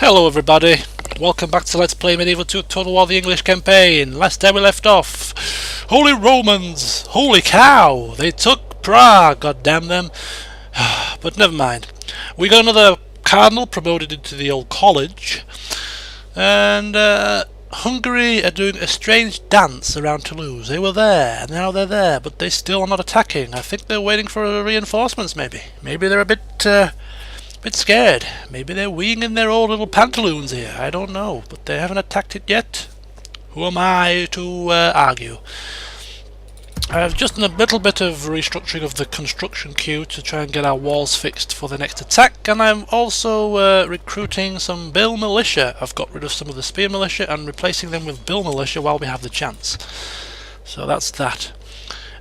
Hello everybody, welcome back to Let's Play Medieval 2 Total War the English campaign. Last time we left off, Holy Romans, holy cow, they took Prague, god damn them. But never mind, we got another cardinal promoted into the old college, and Hungary are doing a strange dance around Toulouse. They were there, and now they're there, but they still are not attacking. I think they're waiting for reinforcements maybe. Maybe they're a bit scared. Maybe they're weeing in their old little pantaloons here. I don't know, but they haven't attacked it yet. Who am I to argue? I've just done a little bit of restructuring of the construction queue to try and get our walls fixed for the next attack, and I'm also recruiting some Bill militia. I've got rid of some of the spear militia and replacing them with Bill militia while we have the chance. So that's that.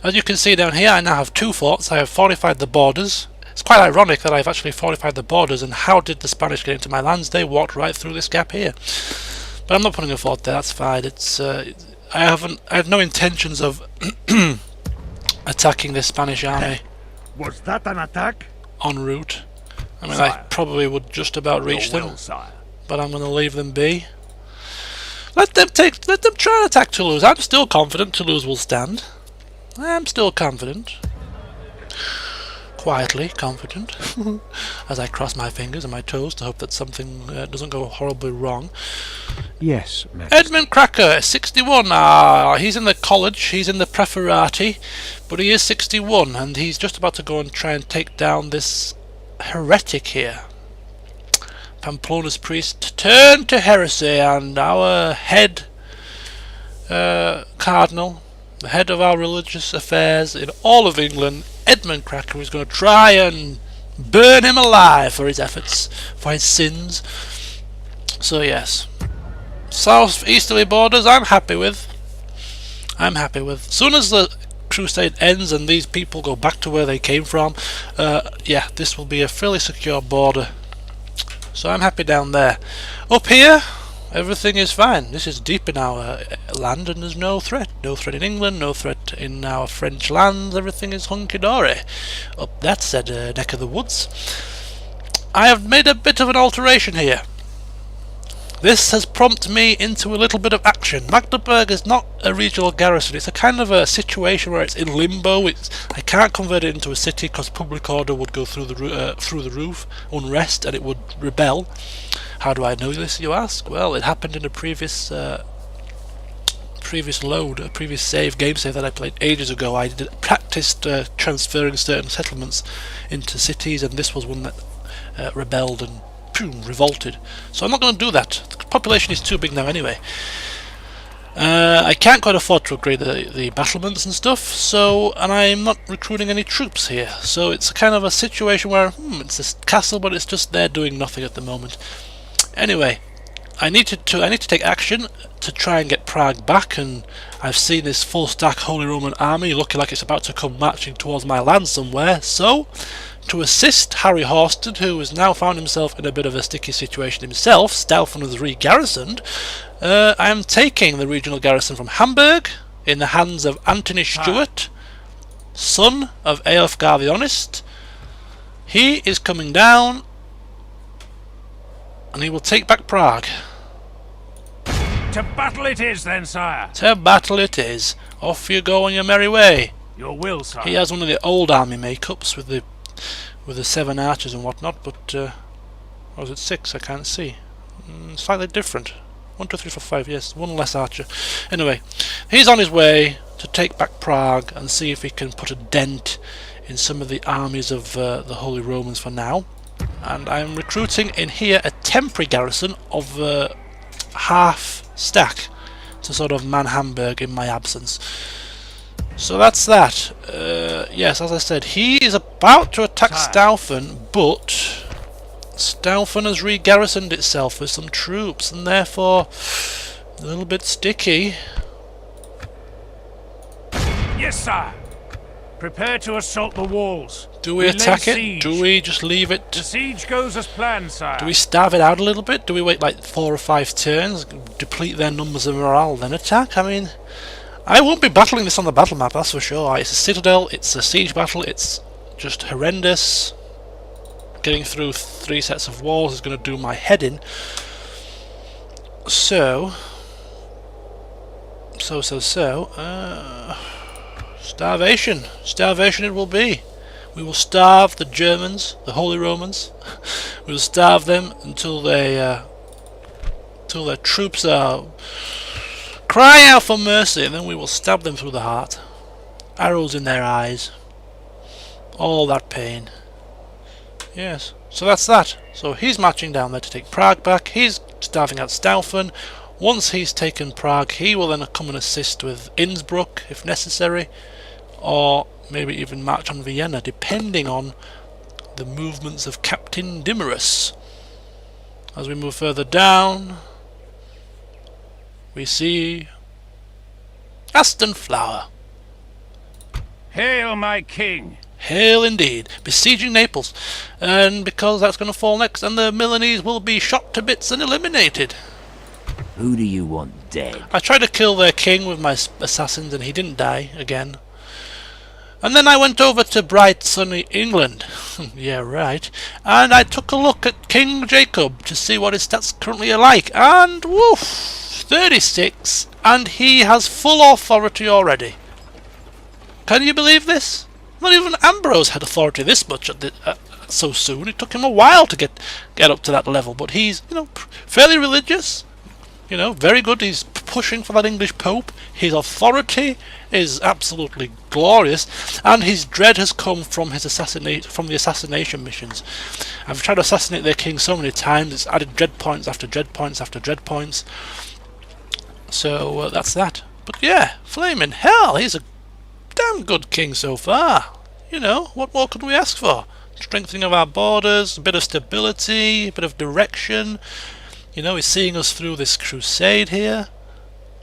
As you can see down here, I now have two forts. I have fortified the borders. It's quite ironic that I've actually fortified the borders, and how did the Spanish get into my lands? They walked right through this gap here. But I'm not putting a fort there, that's fine. It's I have no intentions of attacking this Spanish army. Was that an attack? En route. I mean, Sire, I probably would just about reach them, sire. but I'm going to leave them be. Let them try and attack Toulouse. I'm still confident Toulouse will stand. I'm still confident. Quietly confident, as I cross my fingers and my toes to hope that something doesn't go horribly wrong. Yes, Majesty. Edmund Cracker, 61. He's in the college, he's in the preferati, but he is 61, and he's just about to go and try and take down this heretic here. Pamplona's priest turned to heresy, and our head cardinal, the head of our religious affairs in all of England, Edmund Cracker, is going to try and burn him alive for his efforts, for his sins. So yes, south-easterly borders I'm happy with. As soon as the crusade ends and these people go back to where they came from, yeah, this will be a fairly secure border. So I'm happy down there. Up here, everything is fine. This is deep in our land and there's no threat. No threat in England, no threat in our French lands. Everything is hunky-dory up that said neck of the woods. I have made a bit of an alteration here. This has prompted me into a little bit of action. Magdeburg is not a regional garrison. It's a kind of a situation where it's in limbo. I can't convert it into a city because public order would go through the roof, unrest, and it would rebel. How do I know this, you ask? Well, it happened in a previous game save that I played ages ago. I practiced transferring certain settlements into cities, and this was one that rebelled and revolted. So I'm not going to do that. The population is too big now anyway. I can't quite afford to upgrade the battlements and stuff, and I'm not recruiting any troops here. So it's kind of a situation where it's a castle, but it's just there doing nothing at the moment. Anyway, I need to take action to try and get Prague back, and I've seen this full stack Holy Roman army looking like it's about to come marching towards my land somewhere. So, to assist Harry Horsted, who has now found himself in a bit of a sticky situation himself, Staufen is re-garrisoned, I am taking the regional garrison from Hamburg in the hands of Anthony Stuart, son of Ealfgar the Honest. He is coming down, and he will take back Prague. To battle it is, then, sire. To battle it is. Off you go on your merry way. Your will, sire. He has one of the old army makeups with the 7 archers and whatnot, but or was it 6? I can't see. Slightly different. 1, 2, 3, 4, 5. Yes, 1 less archer. Anyway, he's on his way to take back Prague and see if he can put a dent in some of the armies of the Holy Romans for now. And I'm recruiting in here a temporary garrison of half stack to sort of man Hamburg in my absence. So that's that. Yes, as I said, he is about to attack Staufen, but Staufen has re-garrisoned itself with some troops, and therefore a little bit sticky. Yes, sire. Prepare to assault the walls. Do we attack it? Do we just leave it? The siege goes as planned, sire. Do we starve it out a little bit? Do we wait like 4 or 5 turns, deplete their numbers and morale, then attack? I mean, I won't be battling this on the battle map, that's for sure. It's a citadel, it's a siege battle, it's just horrendous. Getting through 3 sets of walls is going to do my head in. So, starvation. Starvation it will be. We will starve the Germans, the Holy Romans. We will starve them until their troops are crying out for mercy, and then we will stab them through the heart. Arrows in their eyes. All that pain. Yes. So that's that. So he's marching down there to take Prague back. He's starving out Staufen. Once he's taken Prague, he will then come and assist with Innsbruck if necessary, or maybe even march on Vienna, depending on the movements of Captain Dimerus. As we move further down, we see Aston Flower. Hail, my king! Hail indeed, besieging Naples, and because that's going to fall next, and the Milanese will be shot to bits and eliminated. Who do you want dead? I tried to kill their king with my assassins, and he didn't die again. And then I went over to bright sunny England, yeah right, and I took a look at King Jacob to see what his stats currently are like, and woof, 36, and he has full authority already. Can you believe this? Not even Ambrose had authority this much so soon. It took him a while to get up to that level, but he's, fairly religious. Very good. He's pushing for that English Pope. His authority is absolutely glorious, and his dread has come from his the assassination missions. I've tried to assassinate their king so many times. It's added dread points after dread points after dread points. So that's that. But yeah, flaming hell, he's a damn good king so far. What more could we ask for? Strengthening of our borders, a bit of stability, a bit of direction. He's seeing us through this crusade here.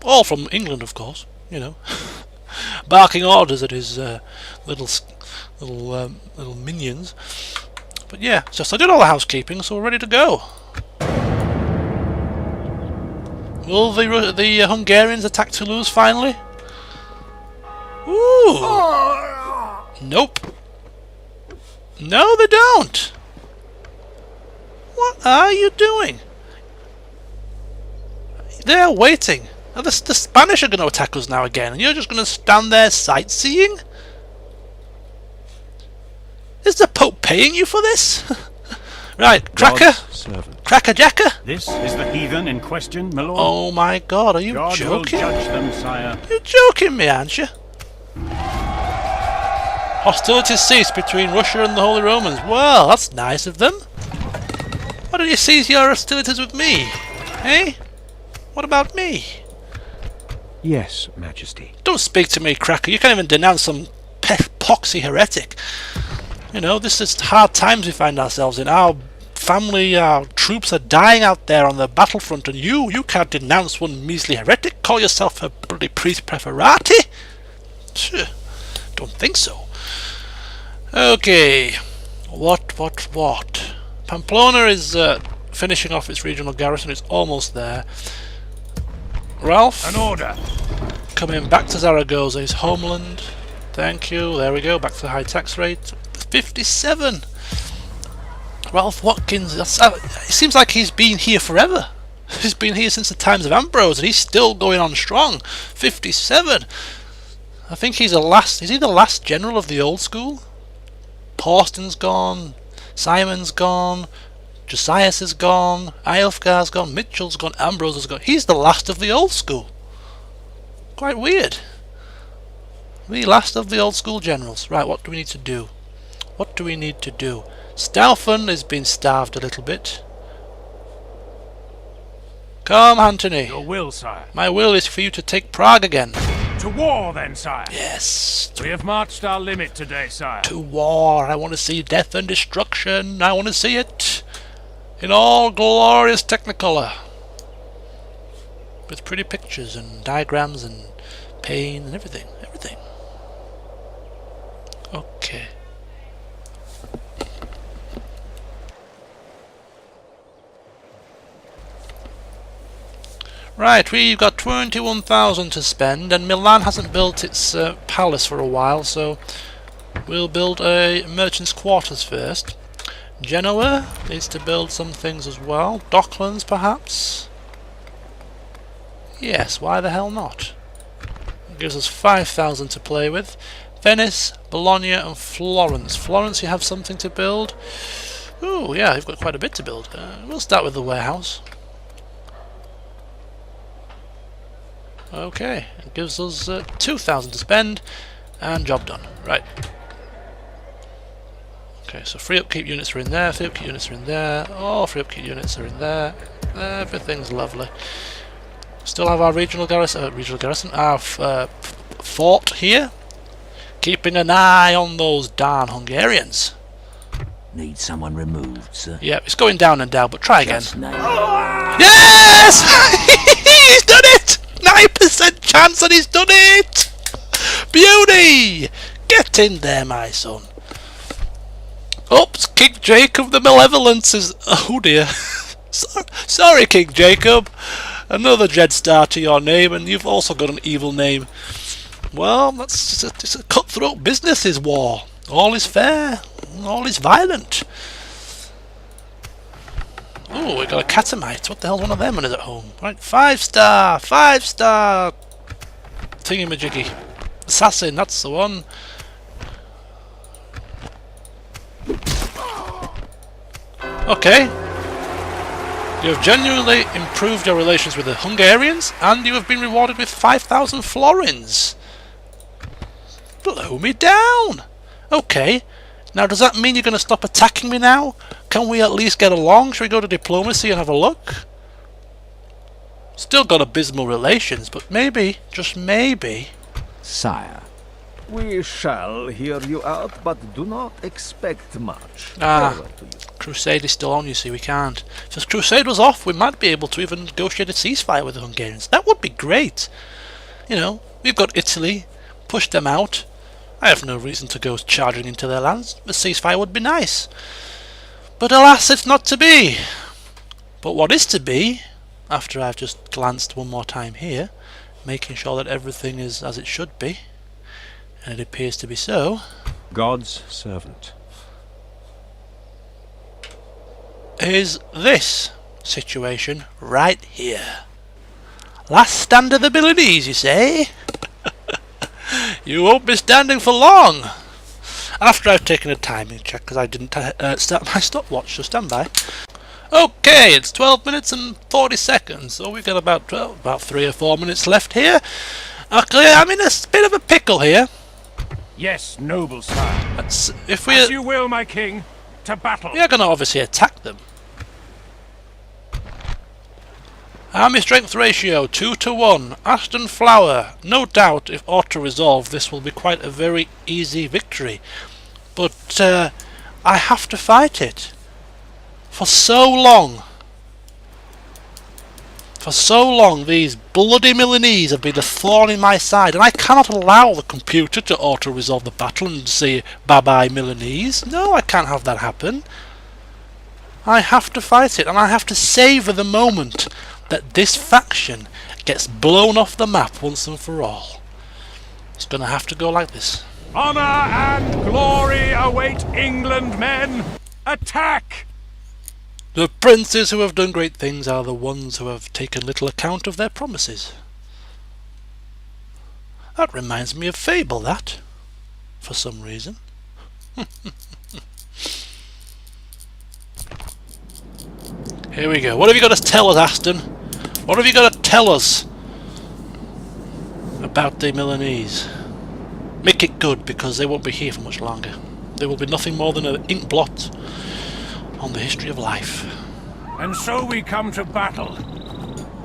All from England, of course, barking orders at his little minions. But yeah, I did all the housekeeping, so we're ready to go. Will the Hungarians attack Toulouse finally? Ooh! Nope. No, they don't. What are you doing? They're waiting. The Spanish are going to attack us now again, and you're just going to stand there sightseeing? Is the Pope paying you for this? Right, Cracker? Cracker Jacker? This is the heathen in question, my lord. Oh my god, are you God joking? will judge them, sire. You're joking me, aren't you? Hostilities cease between Russia and the Holy Romans. Well, that's nice of them. Why don't you cease your hostilities with me? Eh? What about me? Yes, Majesty. Don't speak to me, Cracker. You can't even denounce some poxy heretic. This is hard times we find ourselves in. Our family, our troops are dying out there on the battlefront, and you can't denounce one measly heretic? Call yourself a bloody priest preferati? Don't think so. Okay. What? Pamplona is finishing off its regional garrison. It's almost there. Ralph? An order. Coming back to Zaragoza, his homeland. Thank you. There we go. Back to the high tax rate. 57. Ralph Watkins. It seems like he's been here forever. He's been here since the times of Ambrose, and he's still going on strong. 57. I think he's he the last general of the old school? Porsten's gone. Simon's gone. Josias is gone. Eilfgar's gone. Mitchell's gone. Ambrose is gone. He's the last of the old school. Quite weird. The last of the old school generals. Right, what do we need to do? What do we need to do? Staufen has been starved a little bit. Come, Antony. Your will, sire. My will is for you to take Prague again. To war, then, sire. Yes. We have marched our limit today, sire. To war. I want to see death and destruction. I want to see it in all glorious technicolor. With pretty pictures and diagrams and pain and everything. Everything. Okay. Right, we've got 21,000 to spend, and Milan hasn't built its palace for a while, so we'll build a merchant's quarters first. Genoa needs to build some things as well. Docklands, perhaps. Yes, why the hell not? It gives us 5,000 to play with. Venice, Bologna and Florence. Florence, you have something to build? Oh yeah, you've got quite a bit to build. We'll start with the warehouse. Okay, it gives us 2,000 to spend, and job done. Right. Okay, so free upkeep units are in there, free upkeep units are in there, all free upkeep units are in there. Everything's lovely. Still have our regional garrison, our fort here, keeping an eye on those darn Hungarians. Need someone removed, sir. Yeah, it's going down and down, but try again. Just name. Yes! He's done it! 9% chance and he's done it! Beauty! Get in there, my son. Oops, King Jacob the Malevolence is... Oh dear. Sorry, King Jacob. Another dread star to your name, and you've also got an evil name. Well, it's a cutthroat business, is war. All is fair. All is violent. Oh, we got a catamite. What the hell's one of them when it's at home? Right, 5-star! 5-star! Thingy-majiggy. Assassin, that's the one. Okay. You have genuinely improved your relations with the Hungarians, and you have been rewarded with 5,000 florins. Blow me down! Okay. Now, does that mean you're going to stop attacking me now? Can we at least get along? Shall we go to diplomacy and have a look? Still got abysmal relations, but maybe, just maybe... Sire. We shall hear you out, but do not expect much. Ah, Crusade is still on, you see, we can't. If this Crusade was off, we might be able to even negotiate a ceasefire with the Hungarians. That would be great. You know, we've got Italy, push them out. I have no reason to go charging into their lands. A ceasefire would be nice. But alas, it's not to be. But what is to be, after I've just glanced one more time here, making sure that everything is as it should be, and it appears to be so, God's servant. is this situation right here. Last stand of the Milanese, you say? You won't be standing for long. After I've taken a timing check, because I didn't start my stopwatch, so stand by. Okay, it's 12 minutes and 40 seconds, so we've got about 3 or 4 minutes left here. Okay, I'm in a bit of a pickle here. Yes, noble sire. If As you will, my king. To battle. we are going to obviously attack them. Army strength ratio 2-1. Aston Flower. No doubt, if auto-resolved, this will be quite a very easy victory. But I have to fight it. For so long. For so long, these bloody Milanese have been a thorn in my side, and I cannot allow the computer to auto-resolve the battle and say, bye-bye Milanese. No, I can't have that happen. I have to fight it, and I have to savour the moment that this faction gets blown off the map once and for all. It's going to have to go like this. Honor and glory await England, men. Attack! The princes who have done great things are the ones who have taken little account of their promises. That reminds me of Fable, that. For some reason. Here we go. What have you got to tell us, Aston? What have you got to tell us about the Milanese? Make it good, because they won't be here for much longer. They will be nothing more than an ink blot on the history of life. And so we come to battle.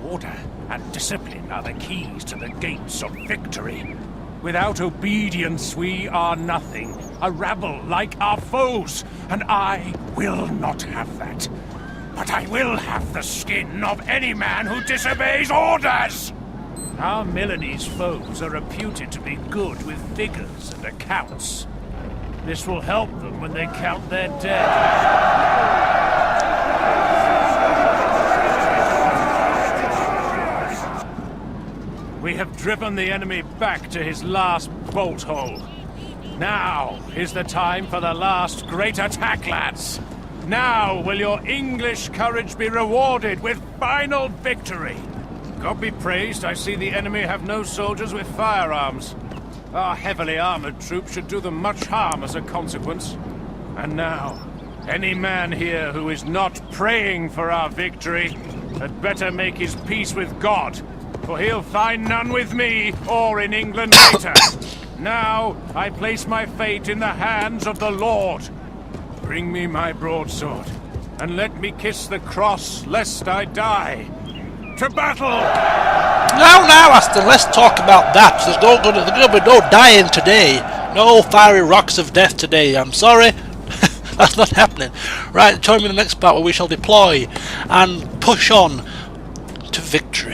Order and discipline are the keys to the gates of victory. Without obedience we are nothing, a rabble like our foes, and I will not have that. But I will have the skin of any man who disobeys orders! Our Milanese foes are reputed to be good with figures and accounts. This will help them when they count their dead. We have driven the enemy back to his last bolt hole. Now is the time for the last great attack, lads. Now will your English courage be rewarded with final victory. God be praised, I see the enemy have no soldiers with firearms. Our heavily armored troops should do them much harm as a consequence. And now, any man here who is not praying for our victory had better make his peace with God, for he'll find none with me or in England later. Now, I place my fate in the hands of the Lord. Bring me my broadsword, and let me kiss the cross, lest I die. To battle! Now, Aston, let's talk about that. There's going to be no dying today. No fiery rocks of death today. I'm sorry. That's not happening. Right, join me in the next battle where we shall deploy and push on to victory.